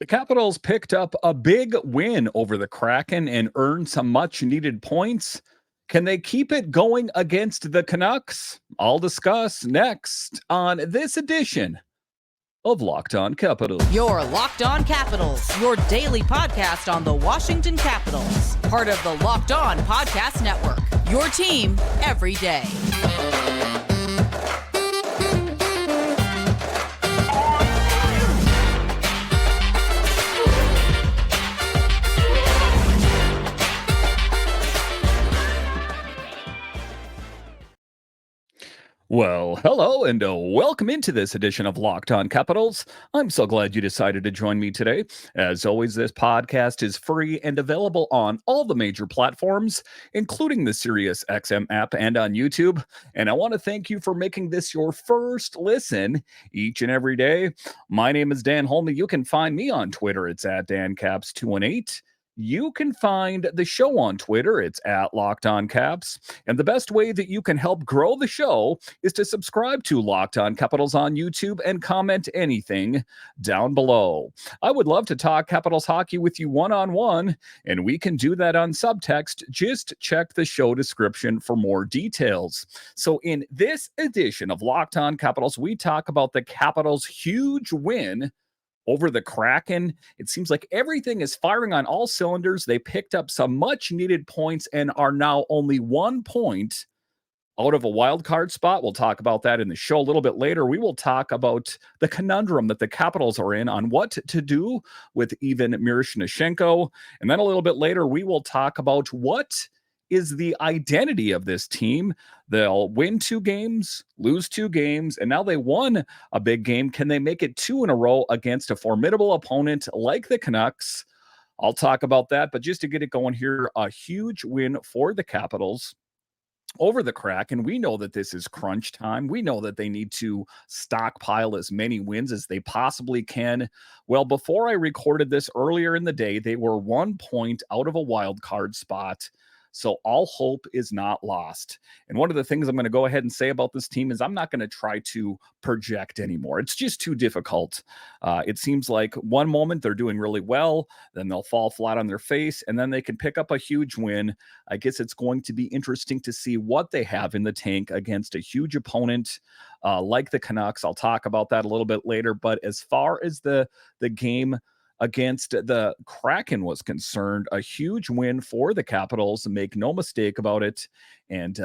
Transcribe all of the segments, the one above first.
The Capitals picked up a big win over the Kraken and earned some much needed points. Can they keep it going against the Canucks? I'll discuss next on this edition of Locked On Capitals. Your Locked On Capitals, your daily podcast on the Washington Capitals, part of the Locked On Podcast Network. Your team every day. Well, hello and welcome into this edition of Locked On Capitals. I'm so glad you decided to join me today. As always, this podcast is free and available on all the major platforms, including the Sirius XM app and on YouTube. And I want to thank you for making this your first listen each and every day. My name is Dan Holme. You can find me on Twitter. It's at DanCaps218. You can find the show on Twitter. It's at Locked On Caps. And the best way that you can help grow the show is to subscribe to Locked On Capitals on YouTube and comment anything down below. I would love to talk Capitals hockey with you one-on-one, and we can do that on subtext. Just check the show description for more details. So in this edition of Locked On Capitals, we talk about the Capitals' huge win over the Kraken. It seems like everything is firing on all cylinders. They picked up some much needed points and are now only 1 point out of a wild card spot. We'll talk about that in the show a little bit later. We will talk about the conundrum that the Capitals are in on what to do with Ivan Miroshnichenko. And then a little bit later, we will talk about what is the identity of this team. They'll win 2 games, lose 2 games, and now they won a big game. Can they make it 2 in a row against a formidable opponent like the Canucks? I'll talk about that, but just to get it going here, a huge win for the Capitals over the Kraken. We know that this is crunch time. We know that they need to stockpile as many wins as they possibly can. Well, before I recorded this earlier in the day, they were 1 point out of a wild card spot. So all hope is not lost. And one of the things I'm going to go ahead and say about this team is I'm not going to try to project anymore. It's just too difficult. It seems like one moment they're doing really well, then they'll fall flat on their face, and then they can pick up a huge win. I guess it's going to be interesting to see what they have in the tank against a huge opponent like the Canucks. I'll talk about that a little bit later. But as far as the game against the Kraken was concerned, a huge win for the Capitals, make no mistake about it. And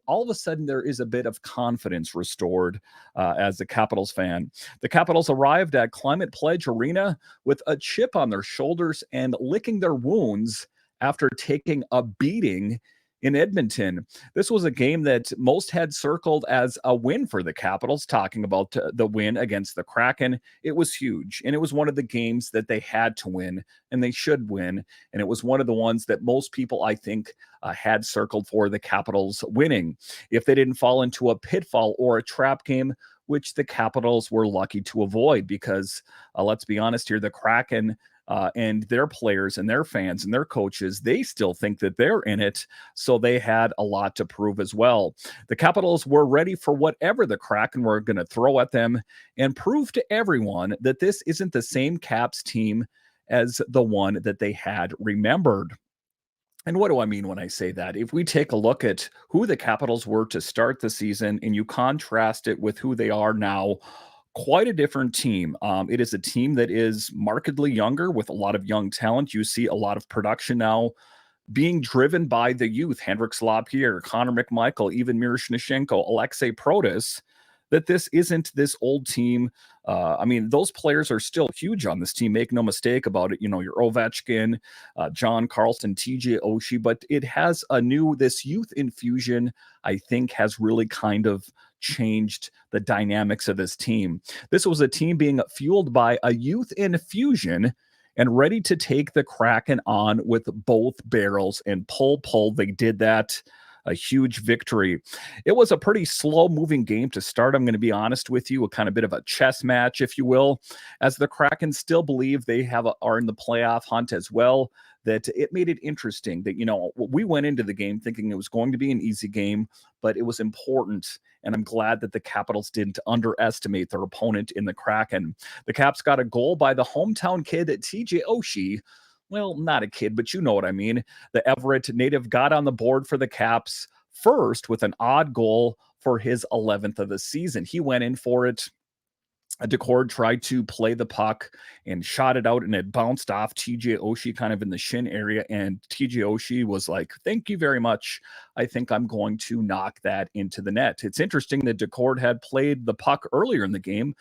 all of a sudden, there is a bit of confidence restored as a Capitals fan. The Capitals arrived at Climate Pledge Arena with a chip on their shoulders and licking their wounds after taking a beating in Edmonton. This was a game that most had circled as a win for the Capitals, talking about the win against the Kraken. It was huge, and it was one of the games that they had to win, and they should win, and it was one of the ones that most people, I think, had circled for the Capitals winning. If they didn't fall into a pitfall or a trap game, which the Capitals were lucky to avoid, because let's be honest here, the Kraken and their players and their fans and their coaches, they still think that they're in it. So they had a lot to prove as well. The Capitals were ready for whatever the Kraken were going to throw at them and prove to everyone that this isn't the same Caps team as the one that they had remembered. And what do I mean when I say that? If we take a look at who the Capitals were to start the season and you contrast it with who they are now, quite a different team. It is a team that is markedly younger with a lot of young talent. You see a lot of production now being driven by the youth, Hendrik Lapierre, Connor McMichael, Ivan Miroshnichenko, Alexei Protas, that this isn't this old team. I mean, those players are still huge on this team. Make no mistake about it. You know, your Ovechkin, John Carlson, TJ Oshie, but it has this youth infusion, I think, has really kind of changed the dynamics of this team. This was a team being fueled by a youth infusion and ready to take the Kraken on with both barrels and pull. They did that. a huge victory. It was a pretty slow moving game to start. I'm going to be honest with you, a kind of bit of a chess match, if you will, as the Kraken still believe they are in the playoff hunt as well. That it made it interesting that, we went into the game thinking it was going to be an easy game, but it was important. And I'm glad that the Capitals didn't underestimate their opponent in the Kraken. The Caps got a goal by the hometown kid, TJ Oshie. Well, not a kid, but you know what I mean. The Everett native got on the board for the Caps first with an odd goal for his 11th of the season. He went in for it. Daccord tried to play the puck and shot it out, and it bounced off TJ Oshie kind of in the shin area. And TJ Oshie was like, "Thank you very much. I think I'm going to knock that into the net." It's interesting that Daccord had played the puck earlier in the game,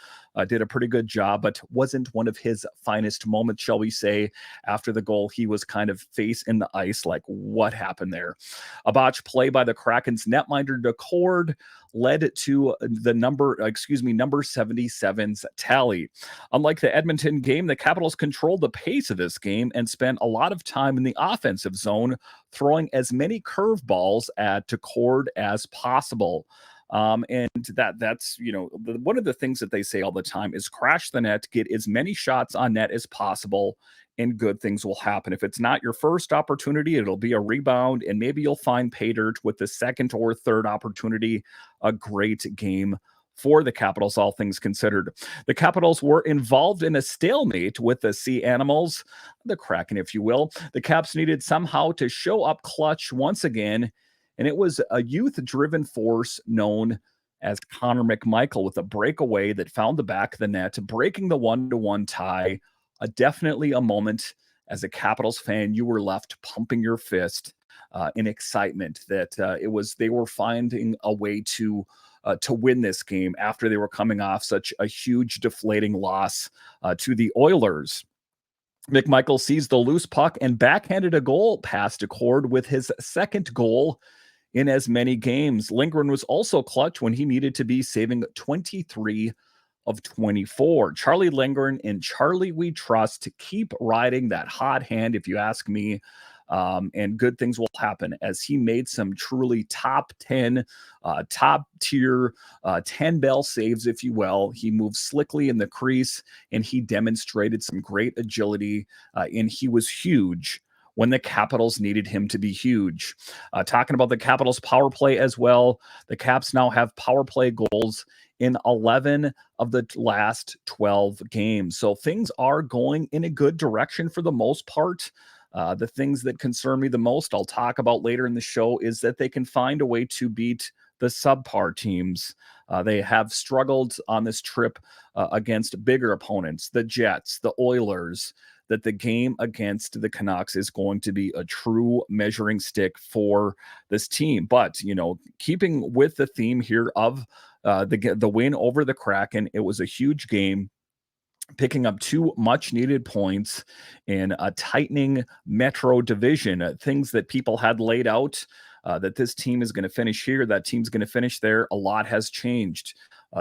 did a pretty good job, but wasn't one of his finest moments, shall we say. After the goal, he was kind of face in the ice, like, what happened there? A botched play by the Kraken's netminder Daccord led to the number 77's tally. Unlike the Edmonton game, the Capitals controlled the pace of this game and spent a lot of time in the offensive zone, throwing as many curveballs at Daccord as possible. And that's one of the things that they say all the time is crash the net, get as many shots on net as possible, and good things will happen. If it's not your first opportunity, it'll be a rebound, and maybe you'll find pay dirt with the second or third opportunity. A great game for the Capitals, all things considered. The Capitals were involved in a stalemate with the Sea Animals, the Kraken, if you will. The Caps needed somehow to show up clutch once again, and it was a youth-driven force known as Connor McMichael with a breakaway that found the back of the net, breaking the 1-1 tie. Definitely a moment as a Capitals fan, you were left pumping your fist in excitement that they were finding a way to win this game after they were coming off such a huge deflating loss to the Oilers. McMichael seized the loose puck and backhanded a goal past Daccord with his second goal in as many games. Lindgren was also clutch when he needed to be, saving 23 of 24. Charlie Lindgren and Charlie we trust to keep riding that hot hand, if you ask me. And good things will happen as he made some truly top 10, top tier 10 bell saves, if you will. He moved slickly in the crease and he demonstrated some great agility, and he was huge when the Capitals needed him to be huge. Talking about the Capitals power play as well, the Caps now have power play goals in 11 of the last 12 games. So things are going in a good direction for the most part. The things that concern me the most, I'll talk about later in the show, is that they can find a way to beat the subpar teams. They have struggled on this trip against bigger opponents, the Jets, the Oilers, that the game against the Canucks is going to be a true measuring stick for this team. But, keeping with the theme here of the win over the Kraken, it was a huge game, picking up 2 much-needed points in a tightening Metro division. Things that people had laid out, that this team is going to finish here, that team's going to finish there. A lot has changed.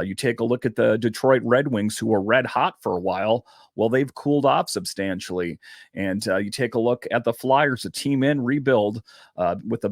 You take a look at the Detroit Red Wings, who were red hot for a while. Well, they've cooled off substantially. And you take a look at the Flyers, a team in rebuild, with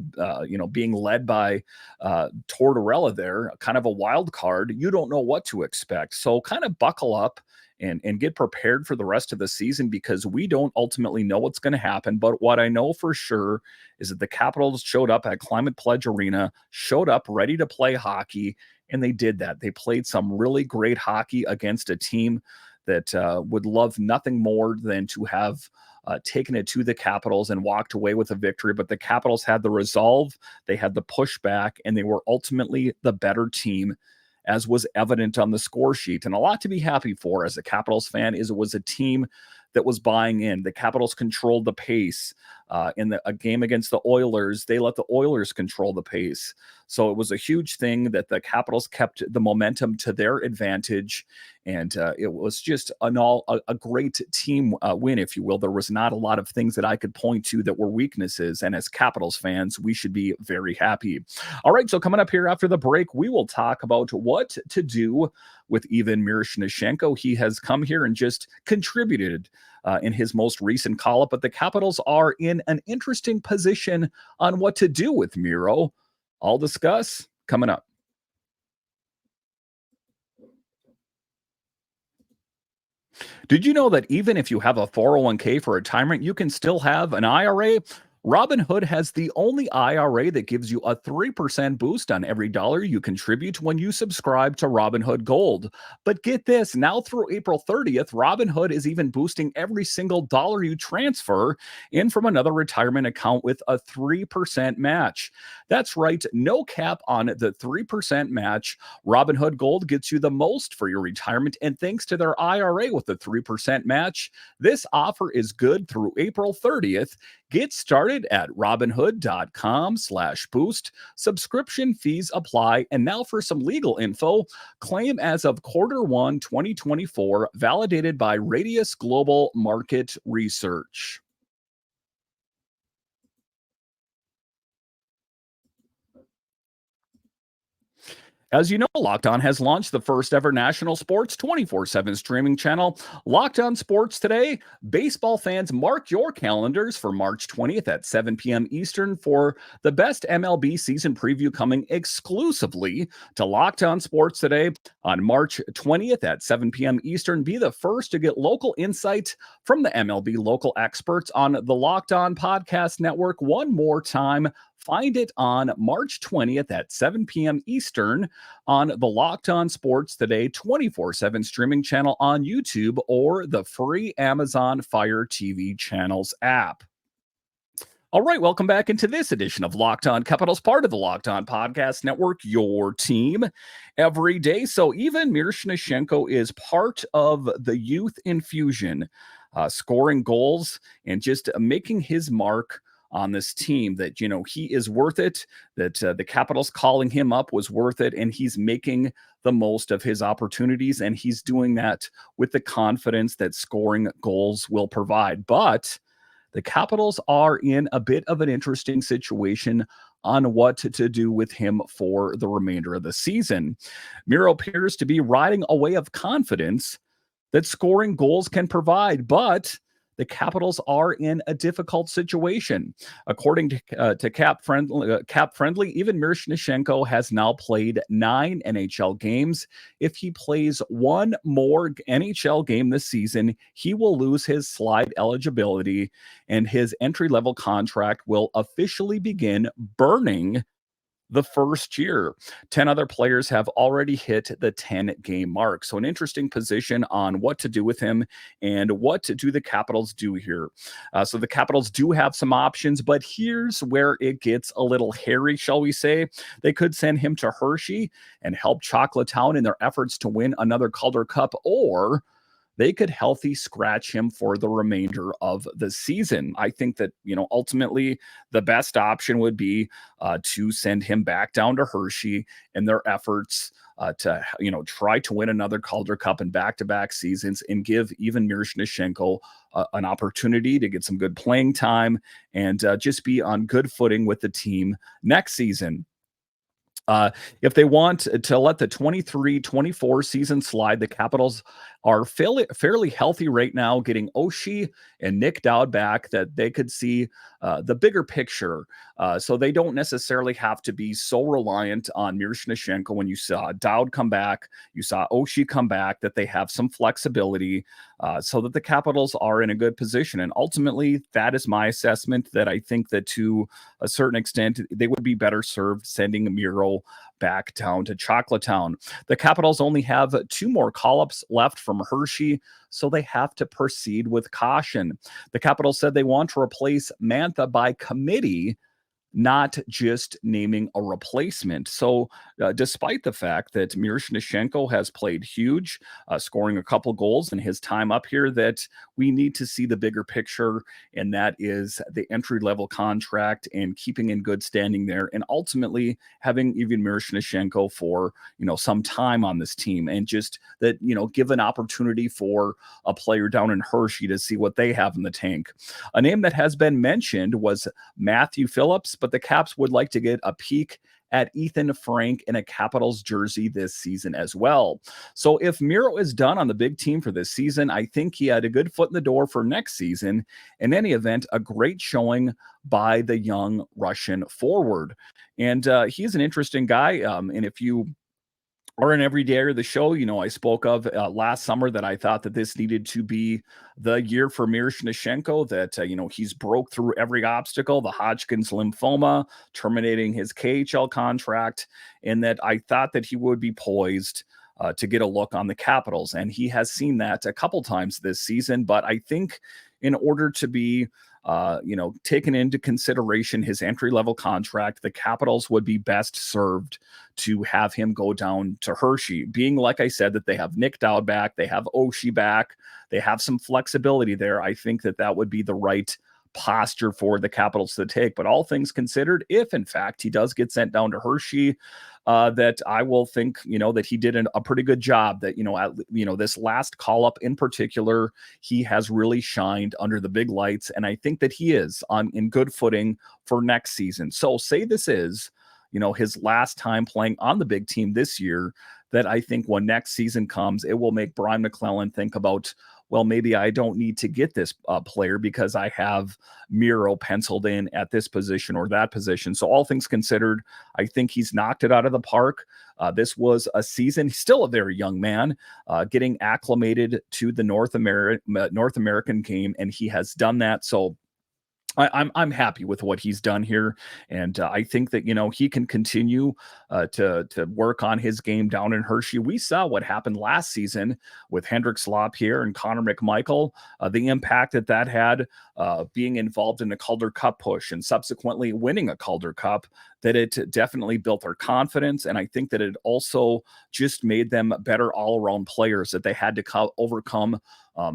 being led by Tortorella there, kind of a wild card. You don't know what to expect. So kind of buckle up and get prepared for the rest of the season, because we don't ultimately know what's going to happen. But what I know for sure is that the Capitals showed up at Climate Pledge Arena, showed up ready to play hockey, and they did that. They played some really great hockey against a team that would love nothing more than to have taken it to the Capitals and walked away with a victory. But the Capitals had the resolve, they had the pushback, and they were ultimately the better team, as was evident on the score sheet. And a lot to be happy for as a Capitals fan is it was a team that was buying in. The Capitals controlled the pace. In a game against the Oilers, they let the Oilers control the pace. So it was a huge thing that the Capitals kept the momentum to their advantage. And it was just a great team win, if you will. There was not a lot of things that I could point to that were weaknesses. And as Capitals fans, we should be very happy. All right, so coming up here after the break, we will talk about what to do with Ivan Miroshnichenko. He has come here and just contributed in his most recent call-up, but the Capitals are in an interesting position on what to do with Miro. I'll discuss coming up. Did you know that even if you have a 401k for retirement, you can still have an IRA? Robinhood has the only IRA that gives you a 3% boost on every dollar you contribute when you subscribe to Robinhood Gold. But get this, now through April 30th, Robinhood is even boosting every single dollar you transfer in from another retirement account with a 3% match. That's right, no cap on the 3% match. Robinhood Gold gets you the most for your retirement, and thanks to their IRA with the 3% match, this offer is good through April 30th. Get started at robinhood.com/boost. Subscription fees apply. And now for some legal info. Claim as of Q1 2024, validated by Radius Global Market Research. As you know, Locked On has launched the first ever national sports 24/7 streaming channel, Locked On Sports Today. Baseball fans, mark your calendars for March 20th at 7 p.m. Eastern for the best MLB season preview, coming exclusively to Locked On Sports Today on March 20th at 7 p.m. Eastern. Be the first to get local insight from the MLB local experts on the Locked On Podcast Network. One more time, find it on March 20th at 7 p.m. Eastern on the Locked On Sports Today 24/7 streaming channel on YouTube or the free Amazon Fire TV channels app. All right, welcome back into this edition of Locked On Capitals, part of the Locked On Podcast Network, your team every day. So Ivan Miroshnichenko is part of the youth infusion, scoring goals and just making his mark on this team, that, he is worth it, that the Capitals calling him up was worth it, and he's making the most of his opportunities, and he's doing that with the confidence that scoring goals will provide. But the Capitals are in a bit of an interesting situation on what to do with him for the remainder of the season. Miro appears to be riding a wave of confidence that scoring goals can provide, but the Capitals are in a difficult situation. According to Cap Friendly, even Miroshnichenko has now played 9 NHL games. If he plays one more NHL game this season, he will lose his slide eligibility, and his entry-level contract will officially begin burning the first year. 10 other players have already hit the 10-game mark. So an interesting position on what to do with him and what do the Capitals do here. So the Capitals do have some options, but here's where it gets a little hairy, shall we say. They could send him to Hershey and help Chocolatown in their efforts to win another Calder Cup, or they could healthy scratch him for the remainder of the season. I think that, ultimately the best option would be to send him back down to Hershey in their efforts to, try to win another Calder Cup in back-to-back seasons, and give even Miroshnichenko an opportunity to get some good playing time and just be on good footing with the team next season. If they want to let the 23-24 season slide, the Capitals are fairly healthy right now, getting Oshie and Nick Dowd back, that they could see the bigger picture. So they don't necessarily have to be so reliant on Miroshnichenko. When you saw Dowd come back, you saw Oshie come back, that they have some flexibility so that the Capitals are in a good position. And ultimately, that is my assessment, that I think that to a certain extent, they would be better served sending Miro back down to Chocolatown. The Capitals only have 2 more call-ups left from Hershey, so they have to proceed with caution. The Capitals said they want to replace Mantha by committee, not just naming a replacement. So despite the fact that Miroshnichenko has played huge, scoring a couple goals in his time up here, that we need to see the bigger picture, and that is the entry-level contract and keeping in good standing there, and ultimately having even Miroshnichenko for, some time on this team, and just that, give an opportunity for a player down in Hershey to see what they have in the tank. A name that has been mentioned was Matthew Phillips, but the Caps would like to get a peek at Ethan Frank in a Capitals jersey this season as well. So if Miro is done on the big team for this season, I think he had a good foot in the door for next season. In any event, a great showing by the young Russian forward. And he's an interesting guy. And if you or an everyday of the show, I spoke of last summer that I thought that this needed to be the year for Miroshnichenko, that, he's broke through every obstacle, the Hodgkin's lymphoma, terminating his KHL contract, and that I thought that he would be poised to get a look on the Capitals. And he has seen that a couple times this season. But I think in order to be taken into consideration his entry-level contract, the Capitals would be best served to have him go down to Hershey, being, like I said, that they have Nick Dowd back, they have Oshie back, they have some flexibility there. I think that that would be the right posture for the Capitals to take. But all things considered, if in fact he does get sent down to Hershey, that I will think, that he did a pretty good job, that, this last call up in particular, he has really shined under the big lights. And I think that he is in good footing for next season. So say this is, his last time playing on the big team this year, that I think when next season comes, it will make Brian McClellan think about, well, maybe I don't need to get this player because I have Miro penciled in at this position or that position. So all things considered, I think he's knocked it out of the park. This was a season, he's still a very young man, getting acclimated to the North American game, and he has done that. So I'm happy with what he's done here, and I think that he can continue to work on his game down in Hershey. We saw what happened last season with Hendrik Slapierre and Connor McMichael, the impact that had, being involved in a Calder Cup push and subsequently winning a Calder Cup, that it definitely built their confidence. And I think that it also just made them better all-around players, that they had to overcome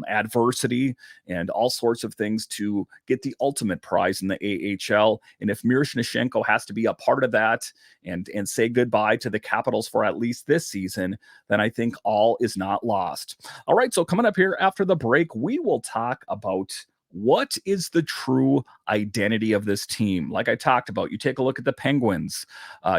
adversity and all sorts of things to get the ultimate prize in the AHL. And if Miroshnichenko has to be a part of that and say goodbye to the Capitals for at least this season, then I think all is not lost. All right, so coming up here after the break, we will talk about what is the true identity of this team. Like I talked about, you take a look at the Penguins,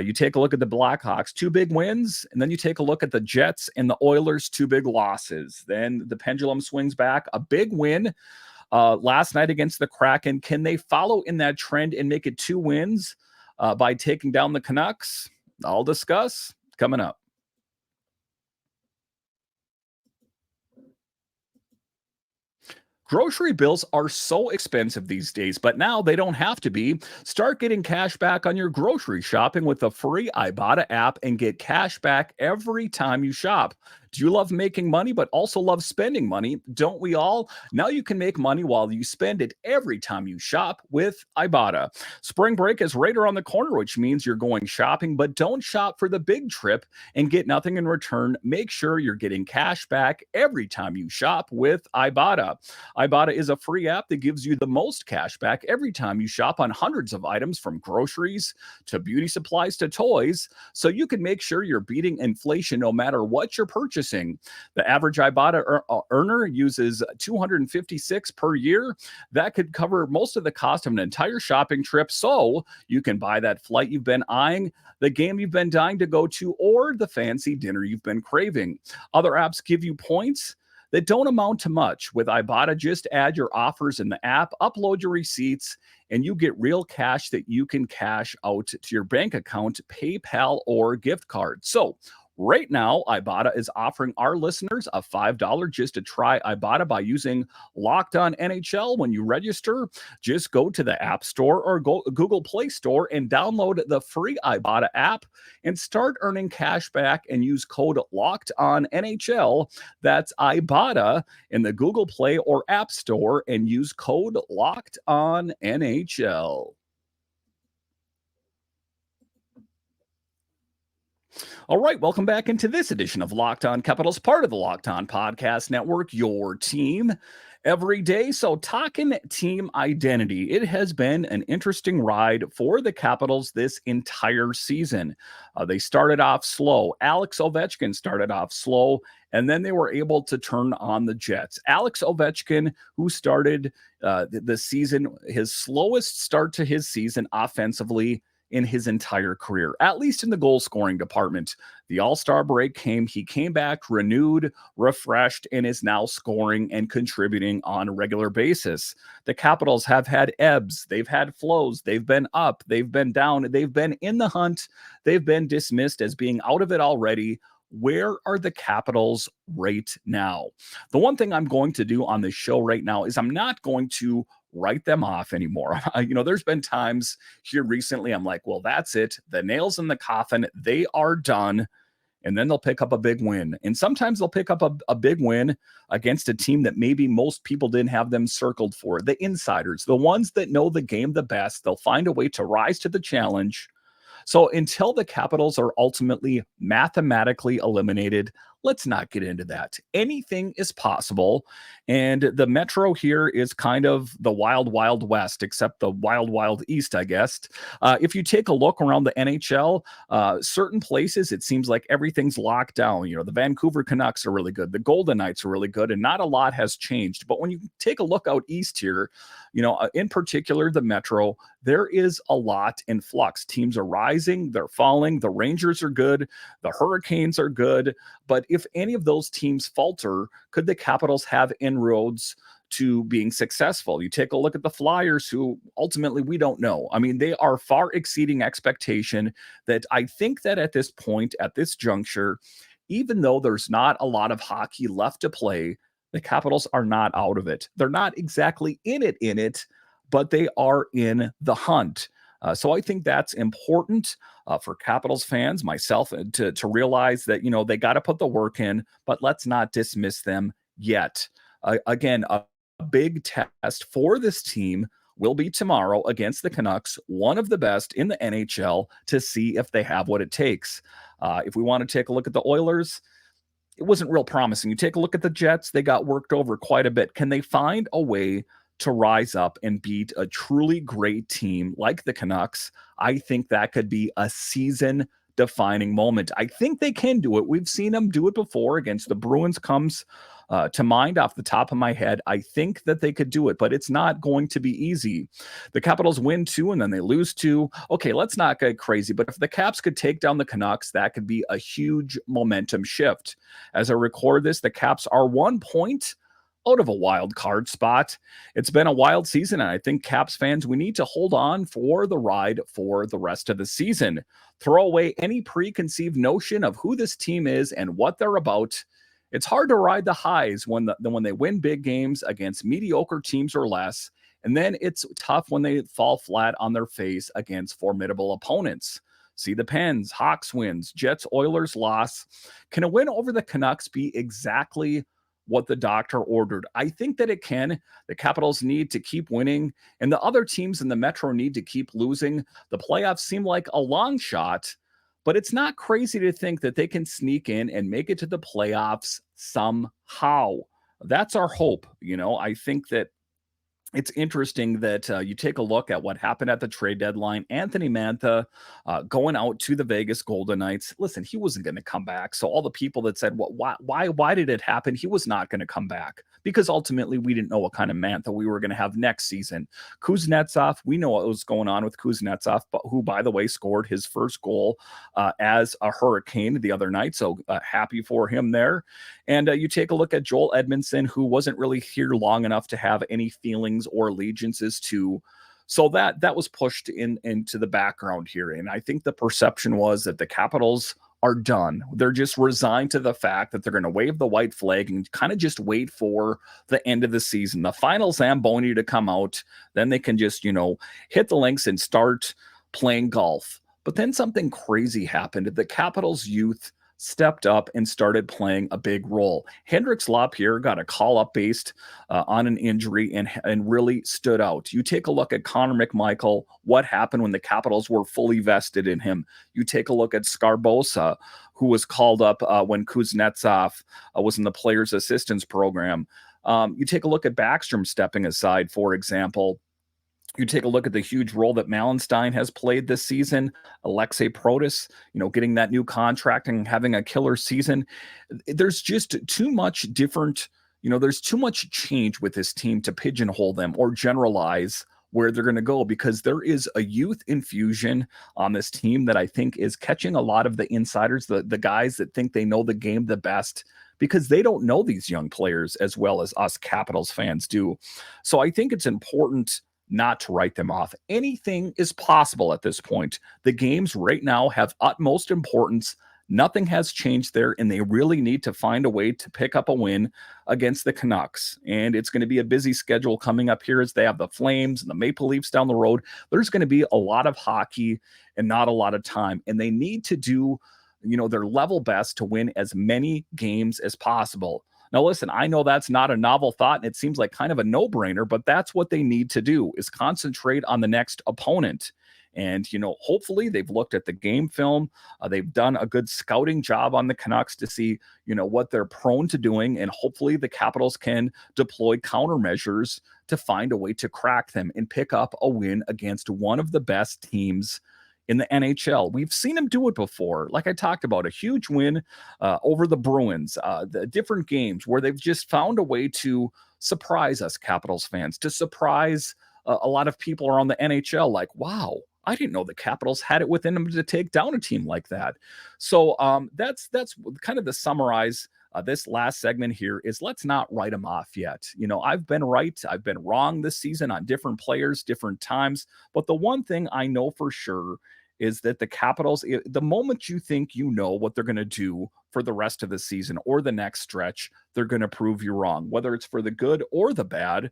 you take a look at the Blackhawks, 2 big wins, and then you take a look at the Jets and the Oilers, 2 big losses. Then the pendulum swings back, a big win last night against the Kraken. Can they follow in that trend and make it 2 wins by taking down the Canucks? I'll discuss coming up. Grocery bills are so expensive these days, but now they don't have to be. Start getting cash back on your grocery shopping with the free Ibotta app and get cash back every time you shop. Do you love making money but also love spending money? Don't we all? Now you can make money while you spend it every time you shop with Ibotta. Spring break is right around the corner, which means you're going shopping, but don't shop for the big trip and get nothing in return. Make sure you're getting cash back every time you shop with Ibotta. Ibotta is a free app that gives you the most cash back every time you shop on hundreds of items, from groceries to beauty supplies to toys, so you can make sure you're beating inflation no matter what you're purchasing. The average Ibotta earner uses $256 per year. That could cover most of the cost of an entire shopping trip, so you can buy that flight you've been eyeing, the game you've been dying to go to, or the fancy dinner you've been craving. Other apps give you points that don't amount to much. With Ibotta, just add your offers in the app, upload your receipts, and you get real cash that you can cash out to your bank account, PayPal, or gift card. So right now, Ibotta is offering our listeners a $5 just to try Ibotta by using Locked On NHL when you register. Just go to the App Store or Google Play Store and download the free Ibotta app and start earning cash back and use code Locked On NHL. That's Ibotta in the Google Play or App Store and use code Locked On NHL. All right, welcome back into this edition of Locked On Capitals, part of the Locked On Podcast Network, your team every day. So talking team identity, it has been an interesting ride for the Capitals this entire season. They started off slow. Alex Ovechkin started off slow, and then they were able to turn on the Jets. Alex Ovechkin, who started the season, his slowest start to his season offensively in his entire career, at least in the goal scoring department. The All-Star break came, he came back renewed, refreshed, and is now scoring and contributing on a regular basis. The Capitals have had ebbs, they've had flows, they've been up, they've been down, they've been in the hunt, they've been dismissed as being out of it already. Where are the Capitals right now? The one thing I'm going to do on this show right now is I'm not going to write them off anymore. There's been times here recently I'm like, well, that's it. The nail's in the coffin. They are done. And then they'll pick up a big win. And sometimes they'll pick up a big win against a team that maybe most people didn't have them circled for. The insiders, the ones that know the game the best, they'll find a way to rise to the challenge. So until the Capitals are ultimately mathematically eliminated, let's not get into that. Anything is possible. And the Metro here is kind of the wild, wild west, except the wild, wild east, I guess. If you take a look around the NHL, certain places, it seems like everything's locked down. The Vancouver Canucks are really good. The Golden Knights are really good, and not a lot has changed. But when you take a look out east here, in particular, the Metro, there is a lot in flux. Teams are rising, they're falling. The Rangers are good. The Hurricanes are good. But if any of those teams falter, could the Capitals have inroads to being successful? You take a look at the Flyers, who ultimately we don't know. I mean, they are far exceeding expectation. That I think that at this point, at this juncture, even though there's not a lot of hockey left to play, the Capitals are not out of it. They're not exactly in it, but they are in the hunt. So I think that's important for Capitals fans, myself, to realize that, they got to put the work in, but let's not dismiss them yet. Again, a big test for this team will be tomorrow against the Canucks, one of the best in the NHL, to see if they have what it takes. If we want to take a look at the Oilers, it wasn't real promising. You take a look at the Jets, they got worked over quite a bit. Can they find a way to rise up and beat a truly great team like the Canucks? I think that could be a season defining moment. I think they can do it. We've seen them do it before. Against the Bruins comes to mind off the top of my head. I think that they could do it, but it's not going to be easy. The Capitals win 2 and then they lose 2. Okay, let's not get crazy, but if the Caps could take down the Canucks, that could be a huge momentum shift. As I record this, the Caps are 1 point out of a wild card spot. It's been a wild season, and I think Caps fans, we need to hold on for the ride for the rest of the season. Throw away any preconceived notion of who this team is and what they're about. It's hard to ride the highs when they win big games against mediocre teams or less, and then it's tough when they fall flat on their face against formidable opponents. See the Pens, Hawks wins, Jets, Oilers loss. Can a win over the Canucks be exactly what the doctor ordered? I think that it can. The Capitals need to keep winning, and the other teams in the Metro need to keep losing. The playoffs seem like a long shot, but it's not crazy to think that they can sneak in and make it to the playoffs somehow. That's our hope. I think that it's interesting that you take a look at what happened at the trade deadline. Anthony Mantha going out to the Vegas Golden Knights. Listen, he wasn't going to come back. So all the people that said, well, why did it happen? He was not going to come back, because ultimately we didn't know what kind of Mantha we were going to have next season. Kuznetsov, we know what was going on with Kuznetsov, but who, by the way, scored his first goal as a Hurricane the other night. So happy for him there. And you take a look at Joel Edmondson, who wasn't really here long enough to have any feelings or allegiances to. So that was pushed into the background here. And I think the perception was that the Capitals are done. They're just resigned to the fact that they're going to wave the white flag and kind of just wait for the end of the season, the final Zamboni to come out. Then they can just, hit the links and start playing golf. But then something crazy happened. The Capitals youth stepped up and started playing a big role. Hendrix Lapierre got a call-up based on an injury and really stood out. You take a look at Connor McMichael, what happened when the Capitals were fully vested in him. You take a look at Scarbosa, who was called up when Kuznetsov was in the Players Assistance Program. You take a look at Backstrom stepping aside, for example. You take a look at the huge role that Malenstein has played this season. Alexei Protas, getting that new contract and having a killer season. There's just too much different, there's too much change with this team to pigeonhole them or generalize where they're going to go, because there is a youth infusion on this team that I think is catching a lot of the insiders, the guys that think they know the game the best, because they don't know these young players as well as us Capitals fans do. So I think it's important not to write them off. Anything is possible at this point. The games right now have utmost importance. Nothing has changed there, and they really need to find a way to pick up a win against the Canucks. And it's going to be a busy schedule coming up here as they have the Flames and the Maple Leafs down the road. There's going to be a lot of hockey and not a lot of time, and they need to do, their level best to win as many games as possible. Now, listen, I know that's not a novel thought, and it seems like kind of a no-brainer, but that's what they need to do, is concentrate on the next opponent. And, hopefully they've looked at the game film. They've done a good scouting job on the Canucks to see, what they're prone to doing. And hopefully the Capitals can deploy countermeasures to find a way to crack them and pick up a win against one of the best teams in the NHL. We've seen them do it before. Like I talked about, a huge win over the Bruins, the different games where they've just found a way to surprise us Capitals fans, to surprise a lot of people around the NHL. Like, wow, I didn't know the Capitals had it within them to take down a team like that. So that's kind of the summarize. This last segment here is, let's not write them off yet. I've been right, I've been wrong this season on different players, different times. But the one thing I know for sure is that the Capitals, the moment you think you know what they're going to do for the rest of the season or the next stretch, they're going to prove you wrong, whether it's for the good or the bad.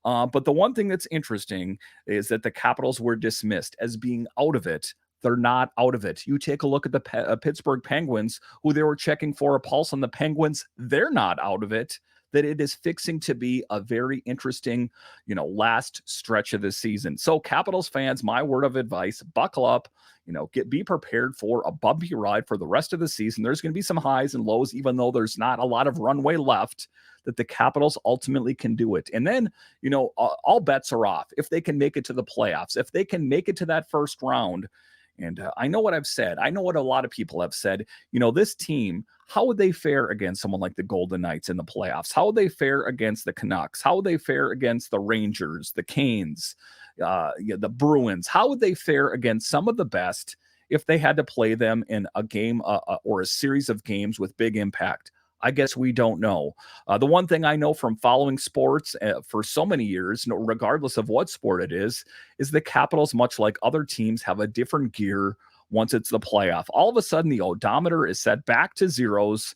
But the one thing that's interesting is that the Capitals were dismissed as being out of it. They're not out of it. You take a look at the Pittsburgh Penguins, who they were checking for a pulse on the Penguins. They're not out of it. That it is fixing to be a very interesting, last stretch of the season. So Capitals fans, my word of advice, buckle up, be prepared for a bumpy ride for the rest of the season. There's going to be some highs and lows, even though there's not a lot of runway left, that the Capitals ultimately can do it. And then, all bets are off if they can make it to the playoffs, if they can make it to that first round. And I know what I've said. I know what a lot of people have said. This team, how would they fare against someone like the Golden Knights in the playoffs? How would they fare against the Canucks? How would they fare against the Rangers, the Canes, the Bruins? How would they fare against some of the best if they had to play them in a game or a series of games with big impact? I guess we don't know. The one thing I know from following sports for so many years, regardless of what sport it is the Capitals, much like other teams, have a different gear once it's the playoff. All of a sudden, the odometer is set back to zeros,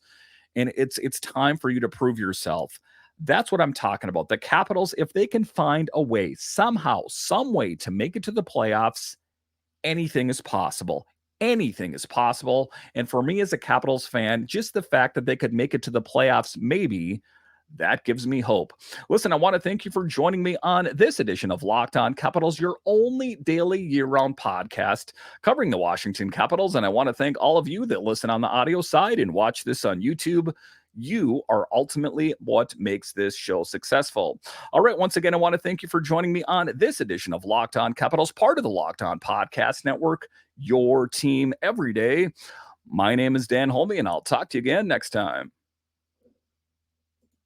and it's time for you to prove yourself. That's what I'm talking about. The Capitals, if they can find a way, somehow, some way to make it to the playoffs, anything is possible. Anything is possible. And for me as a Capitals fan, just the fact that they could make it to the playoffs, maybe, that gives me hope. Listen, I want to thank you for joining me on this edition of Locked On Capitals, your only daily year-round podcast covering the Washington Capitals. And I want to thank all of you that listen on the audio side and watch this on YouTube. You are ultimately what makes this show successful. All right, once again, I want to thank you for joining me on this edition of Locked On Capitals, part of the Locked On Podcast Network, your team every day. My name is Dan Holme, and I'll talk to you again next time.